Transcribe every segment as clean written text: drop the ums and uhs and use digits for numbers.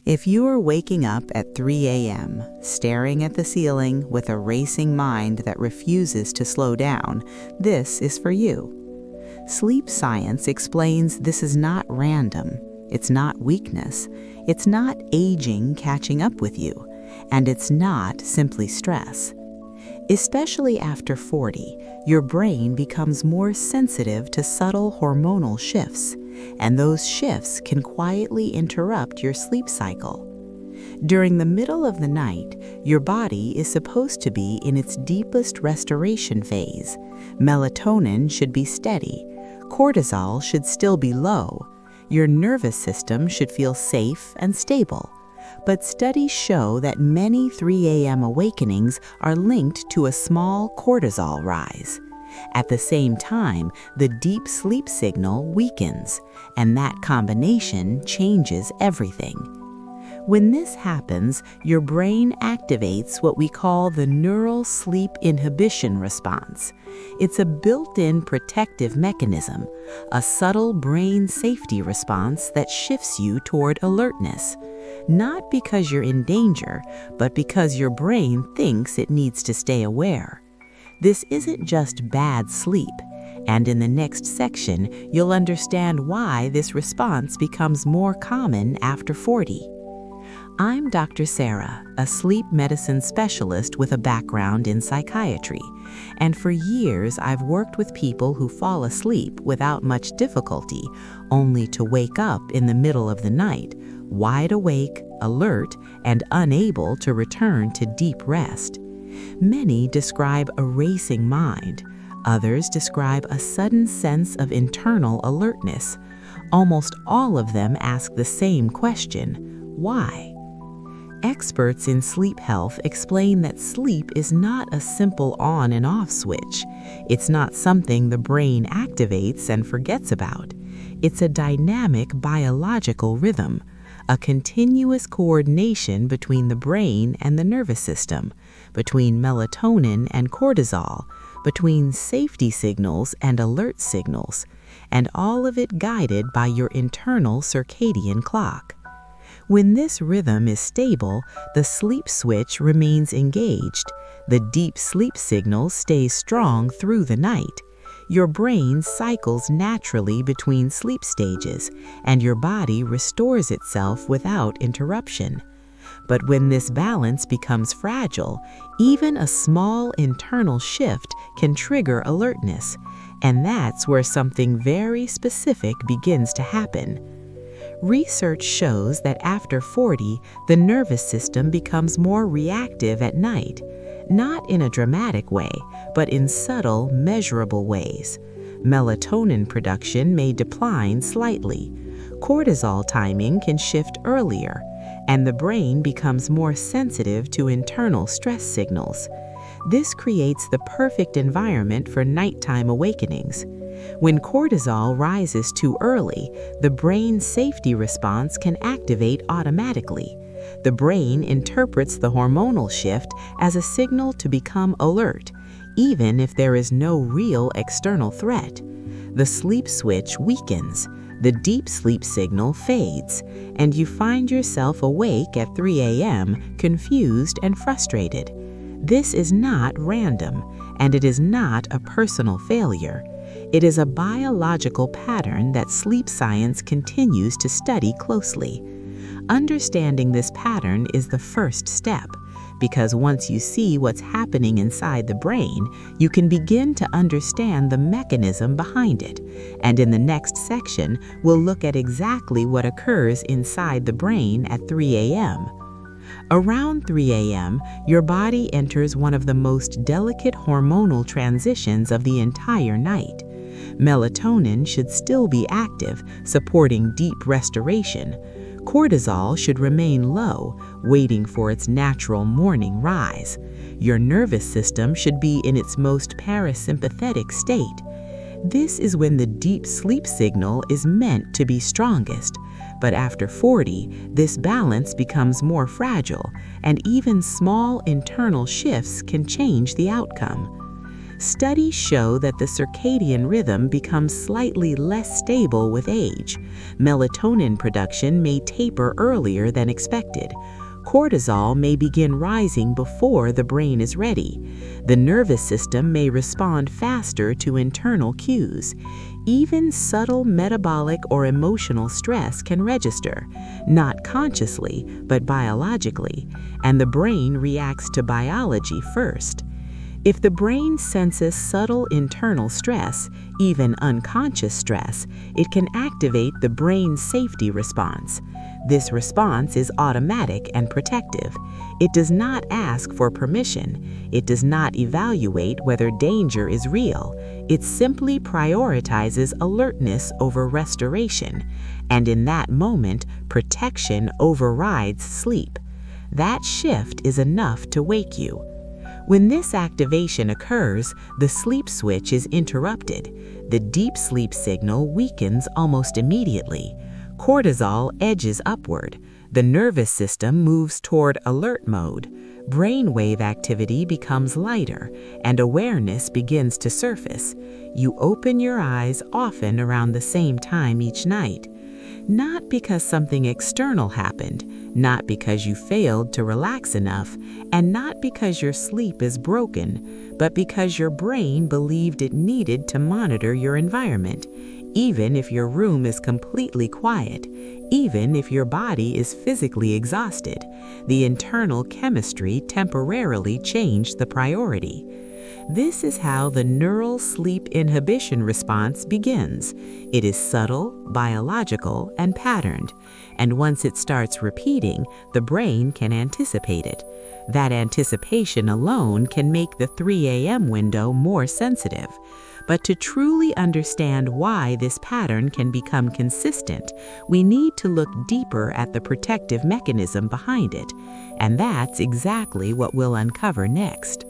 If you are waking up at 3 a.m., staring at the ceiling with a racing mind that refuses to slow down, this is for you. Sleep science explains this is not random, it's not weakness, it's not aging catching up with you, and it's not simply stress. Especially after 40, your brain becomes more sensitive to subtle hormonal shifts, and those shifts can quietly interrupt your sleep cycle. During the middle of the night, your body is supposed to be in its deepest restoration phase. Melatonin should be steady, cortisol should still be low, your nervous system should feel safe and stable. But studies show that many 3 a.m. awakenings are linked to a small cortisol rise. At the same time, the deep sleep signal weakens, and that combination changes everything. When this happens, your brain activates what we call the Neural Sleep Inhibition Response. It's a built-in protective mechanism, a subtle brain safety response that shifts you toward alertness. Not because you're in danger, but because your brain thinks it needs to stay aware. This isn't just bad sleep, and in the next section, you'll understand why this response becomes more common after 40. I'm Dr. Sarah, a sleep medicine specialist with a background in psychiatry, and for years I've worked with people who fall asleep without much difficulty, only to wake up in the middle of the night, wide awake, alert, and unable to return to deep rest. Many describe a racing mind. Others describe a sudden sense of internal alertness. Almost all of them ask the same question: why? Experts in sleep health explain that sleep is not a simple on and off switch. It's not something the brain activates and forgets about. It's a dynamic biological rhythm, a continuous coordination between the brain and the nervous system, between melatonin and cortisol, between safety signals and alert signals, and all of it guided by your internal circadian clock. When this rhythm is stable, the sleep switch remains engaged, the deep sleep signal stays strong through the night, your brain cycles naturally between sleep stages, and your body restores itself without interruption. But when this balance becomes fragile, even a small internal shift can trigger alertness, and that's where something very specific begins to happen. Research shows that after 40, the nervous system becomes more reactive at night, not in a dramatic way, but in subtle, measurable ways. Melatonin production may decline slightly, cortisol timing can shift earlier, and the brain becomes more sensitive to internal stress signals. This creates the perfect environment for nighttime awakenings. When cortisol rises too early, the brain's safety response can activate automatically. The brain interprets the hormonal shift as a signal to become alert, even if there is no real external threat. The sleep switch weakens, the deep sleep signal fades, and you find yourself awake at 3 a.m., confused and frustrated. This is not random, and it is not a personal failure. It is a biological pattern that sleep science continues to study closely. Understanding this pattern is the first step, because once you see what's happening inside the brain, you can begin to understand the mechanism behind it. And in the next section, we'll look at exactly what occurs inside the brain at 3 a.m. Around 3 a.m., your body enters one of the most delicate hormonal transitions of the entire night. Melatonin should still be active, supporting deep restoration. Cortisol should remain low, waiting for its natural morning rise. Your nervous system should be in its most parasympathetic state. This is when the deep sleep signal is meant to be strongest. But after 40, this balance becomes more fragile, and even small internal shifts can change the outcome. Studies show that the circadian rhythm becomes slightly less stable with age. Melatonin production may taper earlier than expected. Cortisol may begin rising before the brain is ready. The nervous system may respond faster to internal cues. Even subtle metabolic or emotional stress can register, not consciously, but biologically, and the brain reacts to biology first. If the brain senses subtle internal stress, even unconscious stress, it can activate the brain's safety response. This response is automatic and protective. It does not ask for permission. It does not evaluate whether danger is real. It simply prioritizes alertness over restoration. And in that moment, protection overrides sleep. That shift is enough to wake you. When this activation occurs, the sleep switch is interrupted. The deep sleep signal weakens almost immediately. Cortisol edges upward. The nervous system moves toward alert mode. Brainwave activity becomes lighter, and awareness begins to surface. You open your eyes often around the same time each night. Not because something external happened, not because you failed to relax enough, and not because your sleep is broken, but because your brain believed it needed to monitor your environment, even if your room is completely quiet, even if your body is physically exhausted. The internal chemistry temporarily changed the priority. This is how the neural sleep inhibition response begins. It is subtle, biological, and patterned. And once it starts repeating, the brain can anticipate it. That anticipation alone can make the 3 a.m. window more sensitive. But to truly understand why this pattern can become consistent, we need to look deeper at the protective mechanism behind it. And that's exactly what we'll uncover next.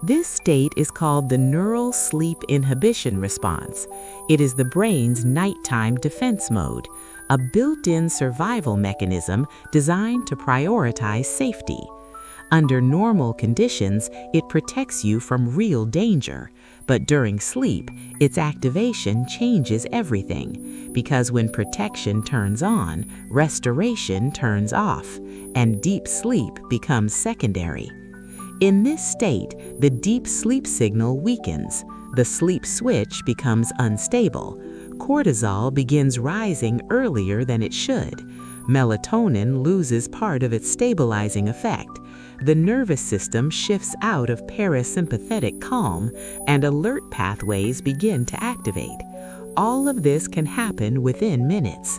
This state is called the Neural Sleep Inhibition Response. It is the brain's nighttime defense mode, a built-in survival mechanism designed to prioritize safety. Under normal conditions, it protects you from real danger, but during sleep, its activation changes everything, because when protection turns on, restoration turns off, and deep sleep becomes secondary. In this state, the deep sleep signal weakens, the sleep switch becomes unstable, cortisol begins rising earlier than it should, melatonin loses part of its stabilizing effect, the nervous system shifts out of parasympathetic calm, and alert pathways begin to activate. All of this can happen within minutes.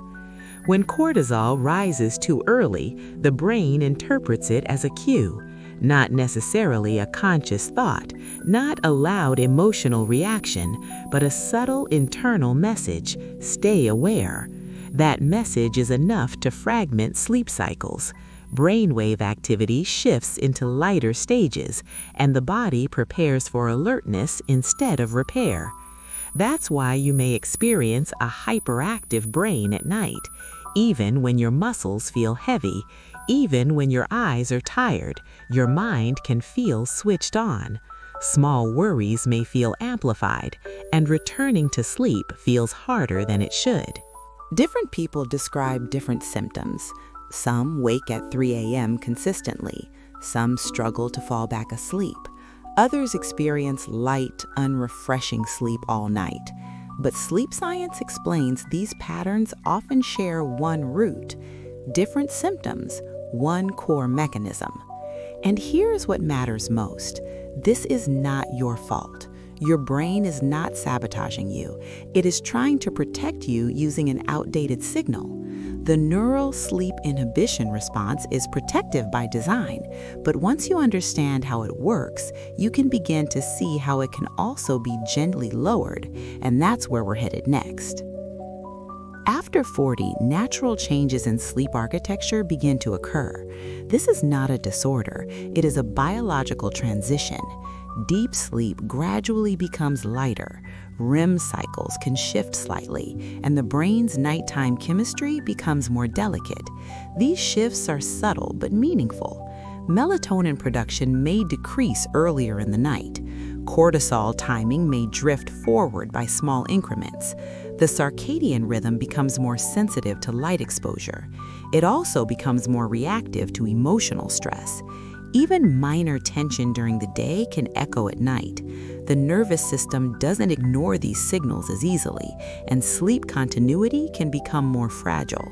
When cortisol rises too early, the brain interprets it as a cue. Not necessarily a conscious thought, not a loud emotional reaction, but a subtle internal message: stay aware. That message is enough to fragment sleep cycles. Brainwave activity shifts into lighter stages, and the body prepares for alertness instead of repair. That's why you may experience a hyperactive brain at night, even when your muscles feel heavy. Even when your eyes are tired, your mind can feel switched on. Small worries may feel amplified, and returning to sleep feels harder than it should. Different people describe different symptoms. Some wake at 3 a.m. consistently. Some struggle to fall back asleep. Others experience light, unrefreshing sleep all night. But sleep science explains these patterns often share one root: different symptoms, one core mechanism. And here's what matters most. This is not your fault. Your brain is not sabotaging you. It is trying to protect you using an outdated signal. The neural sleep inhibition response is protective by design, but once you understand how it works, you can begin to see how it can also be gently lowered, and that's where we're headed next. After 40, natural changes in sleep architecture begin to occur. This is not a disorder, it is a biological transition. Deep sleep gradually becomes lighter, REM cycles can shift slightly, and the brain's nighttime chemistry becomes more delicate. These shifts are subtle but meaningful. Melatonin production may decrease earlier in the night. Cortisol timing may drift forward by small increments. The circadian rhythm becomes more sensitive to light exposure. It also becomes more reactive to emotional stress. Even minor tension during the day can echo at night. The nervous system doesn't ignore these signals as easily, and sleep continuity can become more fragile.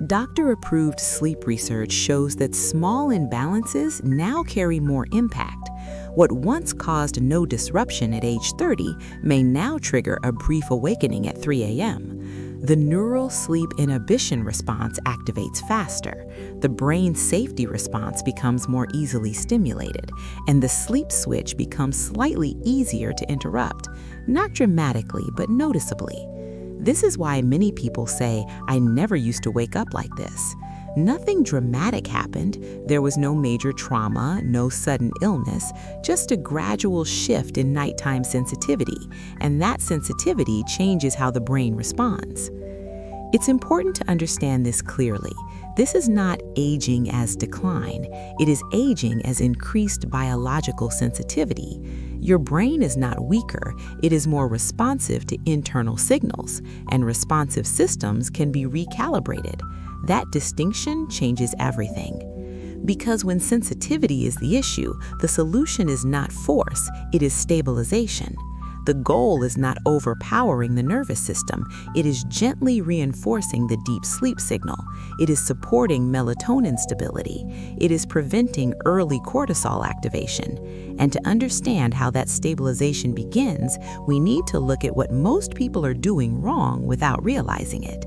Doctor-approved sleep research shows that small imbalances now carry more impact. What once caused no disruption at age 30 may now trigger a brief awakening at 3 a.m. The Neural Sleep Inhibition Response activates faster, the brain's safety response becomes more easily stimulated, and the sleep switch becomes slightly easier to interrupt, not dramatically but noticeably. This is why many people say, "I never used to wake up like this." Nothing dramatic happened. There was no major trauma, no sudden illness, just a gradual shift in nighttime sensitivity, and that sensitivity changes how the brain responds. It's important to understand this clearly. This is not aging as decline. It is aging as increased biological sensitivity. Your brain is not weaker, it is more responsive to internal signals, and responsive systems can be recalibrated. That distinction changes everything. Because when sensitivity is the issue, the solution is not force, it is stabilization. The goal is not overpowering the nervous system, it is gently reinforcing the deep sleep signal. It is supporting melatonin stability. It is preventing early cortisol activation. And to understand how that stabilization begins, we need to look at what most people are doing wrong without realizing it.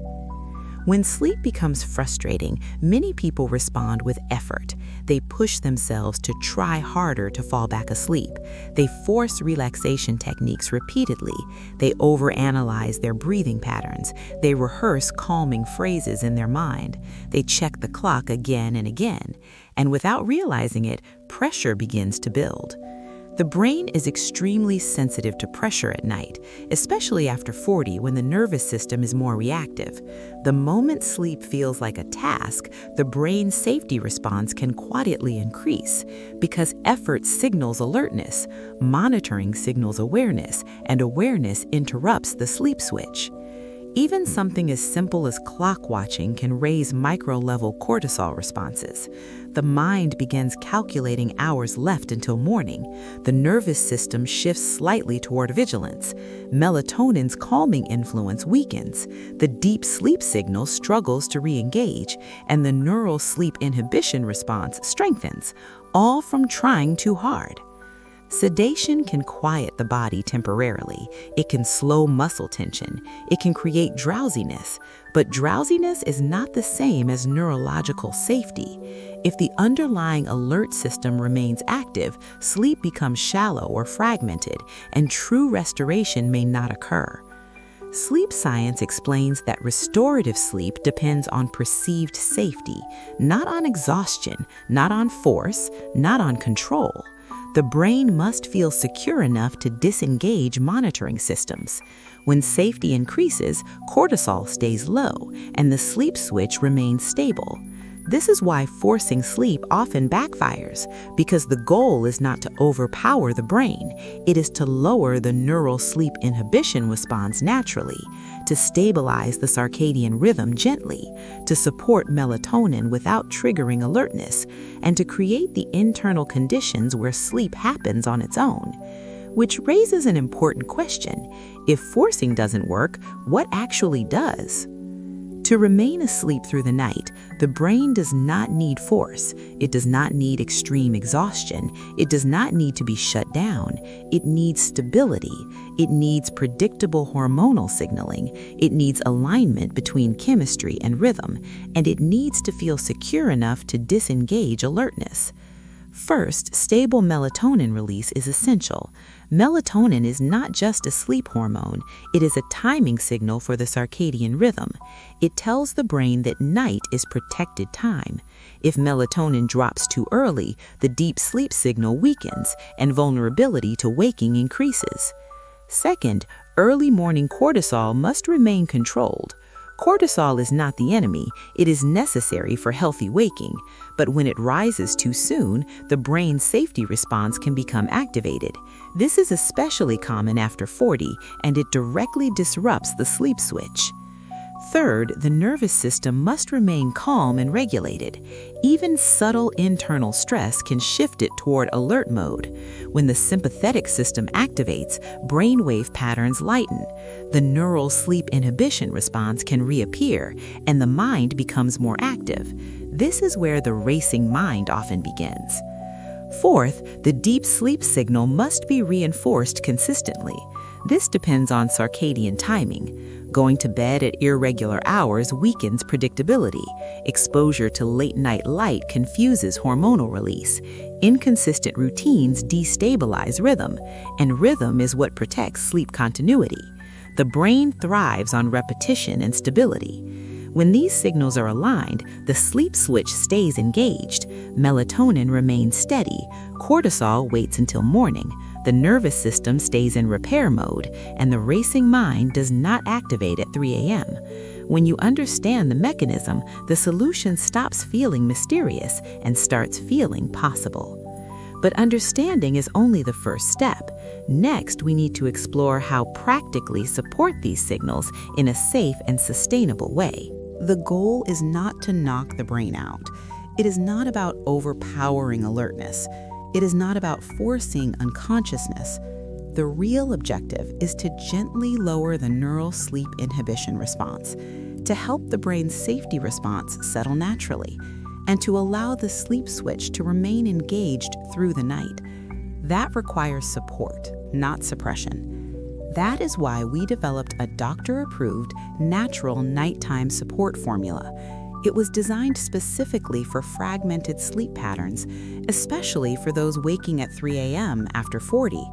When sleep becomes frustrating, many people respond with effort. They push themselves to try harder to fall back asleep. They force relaxation techniques repeatedly. They overanalyze their breathing patterns. They rehearse calming phrases in their mind. They check the clock again and again. And without realizing it, pressure begins to build. The brain is extremely sensitive to pressure at night, especially after 40 when the nervous system is more reactive. The moment sleep feels like a task, the brain's safety response can quietly increase because effort signals alertness, monitoring signals awareness, and awareness interrupts the sleep switch. Even something as simple as clock watching can raise micro-level cortisol responses. The mind begins calculating hours left until morning. The nervous system shifts slightly toward vigilance. Melatonin's calming influence weakens. The deep sleep signal struggles to re-engage, and the neural sleep inhibition response strengthens, all from trying too hard. Sedation can quiet the body temporarily. It can slow muscle tension. It can create drowsiness. But drowsiness is not the same as neurological safety. If the underlying alert system remains active, sleep becomes shallow or fragmented, and true restoration may not occur. Sleep science explains that restorative sleep depends on perceived safety, not on exhaustion, not on force, not on control. The brain must feel secure enough to disengage monitoring systems. When safety increases, cortisol stays low, and the sleep switch remains stable. This is why forcing sleep often backfires, because the goal is not to overpower the brain, it is to lower the neural sleep inhibition response naturally, to stabilize the circadian rhythm gently, to support melatonin without triggering alertness, and to create the internal conditions where sleep happens on its own. Which raises an important question. If forcing doesn't work, what actually does? To remain asleep through the night, the brain does not need force. It does not need extreme exhaustion. It does not need to be shut down. It needs stability. It needs predictable hormonal signaling. It needs alignment between chemistry and rhythm. And it needs to feel secure enough to disengage alertness. First, stable melatonin release is essential. Melatonin is not just a sleep hormone, it is a timing signal for the circadian rhythm. It tells the brain that night is protected time. If melatonin drops too early, the deep sleep signal weakens and vulnerability to waking increases. Second, early morning cortisol must remain controlled. Cortisol is not the enemy, it is necessary for healthy waking, but when it rises too soon, the brain's safety response can become activated. This is especially common after 40, and it directly disrupts the sleep switch. Third, the nervous system must remain calm and regulated. Even subtle internal stress can shift it toward alert mode. When the sympathetic system activates, brainwave patterns lighten. The neural sleep inhibition response can reappear, and the mind becomes more active. This is where the racing mind often begins. Fourth, the deep sleep signal must be reinforced consistently. This depends on circadian timing. Going to bed at irregular hours weakens predictability. Exposure to late-night light confuses hormonal release. Inconsistent routines destabilize rhythm, and rhythm is what protects sleep continuity. The brain thrives on repetition and stability. When these signals are aligned, the sleep switch stays engaged, melatonin remains steady, cortisol waits until morning, the nervous system stays in repair mode, and the racing mind does not activate at 3 a.m. When you understand the mechanism, the solution stops feeling mysterious and starts feeling possible. But understanding is only the first step. Next, we need to explore how practically support these signals in a safe and sustainable way. The goal is not to knock the brain out. It is not about overpowering alertness. It is not about forcing unconsciousness. The real objective is to gently lower the neural sleep inhibition response, to help the brain's safety response settle naturally, and to allow the sleep switch to remain engaged through the night. That requires support, not suppression. That is why we developed a doctor-approved, natural nighttime support formula. It was designed specifically for fragmented sleep patterns, especially for those waking at 3 a.m. after 40.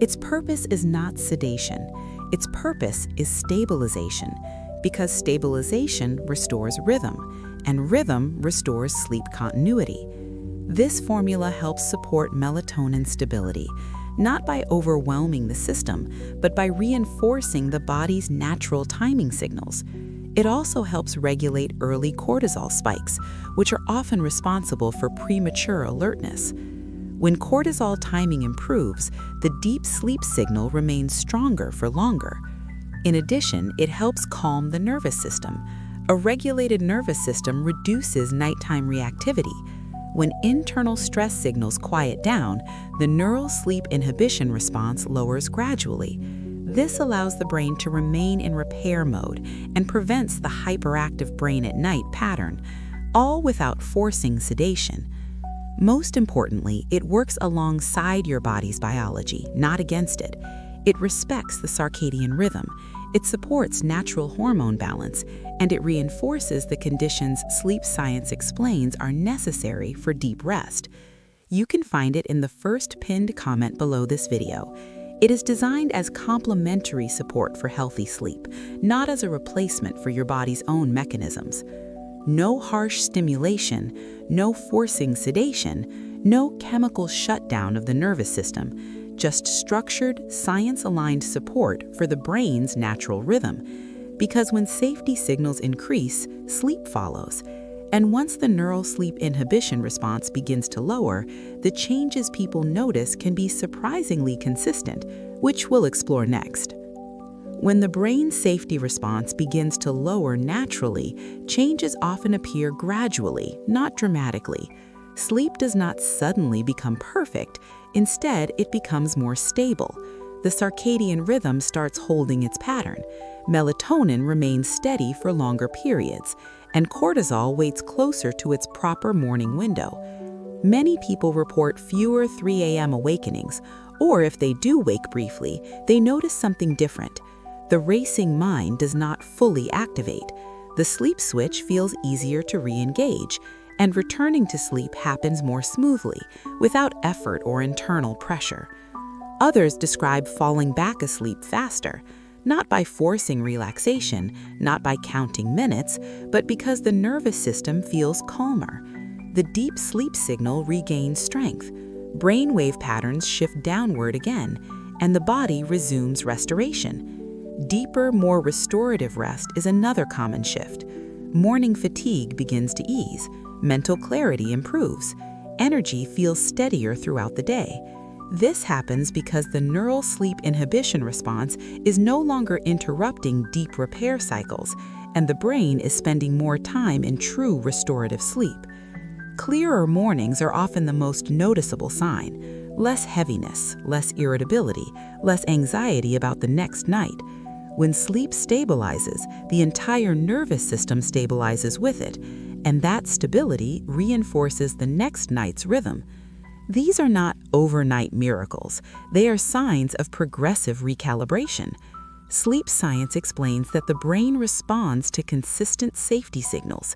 Its purpose is not sedation. Its purpose is stabilization, because stabilization restores rhythm, and rhythm restores sleep continuity. This formula helps support melatonin stability, not by overwhelming the system, but by reinforcing the body's natural timing signals. It also helps regulate early cortisol spikes, which are often responsible for premature alertness. When cortisol timing improves, the deep sleep signal remains stronger for longer. In addition, it helps calm the nervous system. A regulated nervous system reduces nighttime reactivity. When internal stress signals quiet down, the neural sleep inhibition response lowers gradually. This allows the brain to remain in repair mode and prevents the hyperactive brain at night pattern, all without forcing sedation. Most importantly, it works alongside your body's biology, not against it. It respects the circadian rhythm, it supports natural hormone balance, and it reinforces the conditions sleep science explains are necessary for deep rest. You can find it in the first pinned comment below this video. It is designed as complementary support for healthy sleep, not as a replacement for your body's own mechanisms. No harsh stimulation, no forcing sedation, no chemical shutdown of the nervous system, just structured, science-aligned support for the brain's natural rhythm. Because when safety signals increase, sleep follows. And once the neural sleep inhibition response begins to lower, the changes people notice can be surprisingly consistent, which we'll explore next. When the brain's safety response begins to lower naturally, changes often appear gradually, not dramatically. Sleep does not suddenly become perfect. Instead, it becomes more stable. The circadian rhythm starts holding its pattern. Melatonin remains steady for longer periods, and cortisol waits closer to its proper morning window. Many people report fewer 3 a.m. awakenings, or if they do wake briefly, they notice something different. The racing mind does not fully activate. The sleep switch feels easier to re-engage, and returning to sleep happens more smoothly, without effort or internal pressure. Others describe falling back asleep faster, not by forcing relaxation, not by counting minutes, but because the nervous system feels calmer. The deep sleep signal regains strength. Brainwave patterns shift downward again, and the body resumes restoration. Deeper, more restorative rest is another common shift. Morning fatigue begins to ease, mental clarity improves, energy feels steadier throughout the day. This happens because the neural sleep inhibition response is no longer interrupting deep repair cycles, and the brain is spending more time in true restorative sleep. Clearer mornings are often the most noticeable sign. Less heaviness, less irritability, less anxiety about the next night. When sleep stabilizes, the entire nervous system stabilizes with it, and that stability reinforces the next night's rhythm. These are not overnight miracles. They are signs of progressive recalibration. Sleep science explains that the brain responds to consistent safety signals.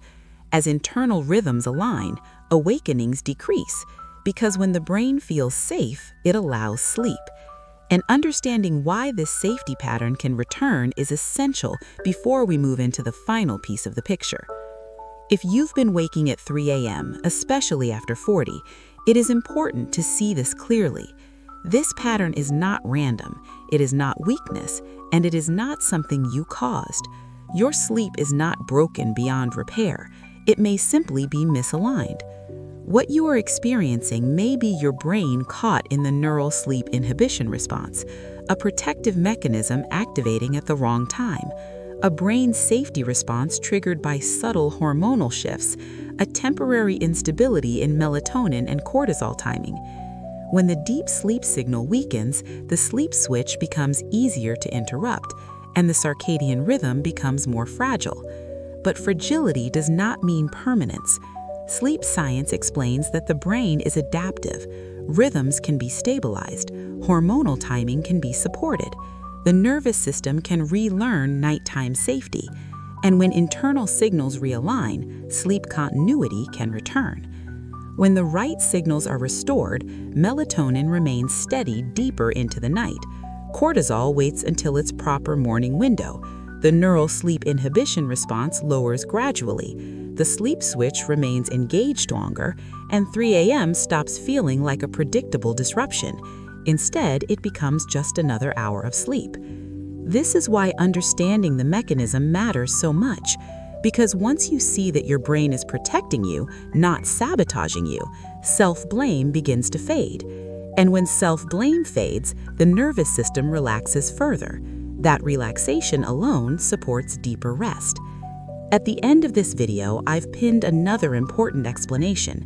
As internal rhythms align, awakenings decrease, because when the brain feels safe, it allows sleep. And understanding why this safety pattern can return is essential before we move into the final piece of the picture. If you've been waking at 3 a.m., especially after 40, it is important to see this clearly. This pattern is not random, it is not weakness, and it is not something you caused. Your sleep is not broken beyond repair. It may simply be misaligned. What you are experiencing may be your brain caught in the neural sleep inhibition response, a protective mechanism activating at the wrong time, a brain safety response triggered by subtle hormonal shifts, a temporary instability in melatonin and cortisol timing. When the deep sleep signal weakens, the sleep switch becomes easier to interrupt, and the circadian rhythm becomes more fragile. But fragility does not mean permanence. Sleep science explains that the brain is adaptive. Rhythms can be stabilized, hormonal timing can be supported, the nervous system can relearn nighttime safety, and when internal signals realign, sleep continuity can return. When the right signals are restored, melatonin remains steady deeper into the night. Cortisol waits until its proper morning window. The neural sleep inhibition response lowers gradually. The sleep switch remains engaged longer, and 3 a.m. stops feeling like a predictable disruption. Instead, it becomes just another hour of sleep. This is why understanding the mechanism matters so much, because once you see that your brain is protecting you, not sabotaging you, self-blame begins to fade. And when self-blame fades, the nervous system relaxes further. That relaxation alone supports deeper rest. At the end of this video, I've pinned another important explanation.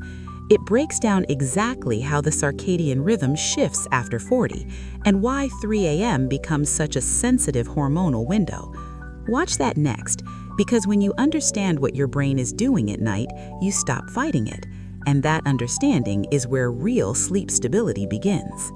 It breaks down exactly how the circadian rhythm shifts after 40 and why 3 a.m. becomes such a sensitive hormonal window. Watch that next, because when you understand what your brain is doing at night, you stop fighting it. And that understanding is where real sleep stability begins.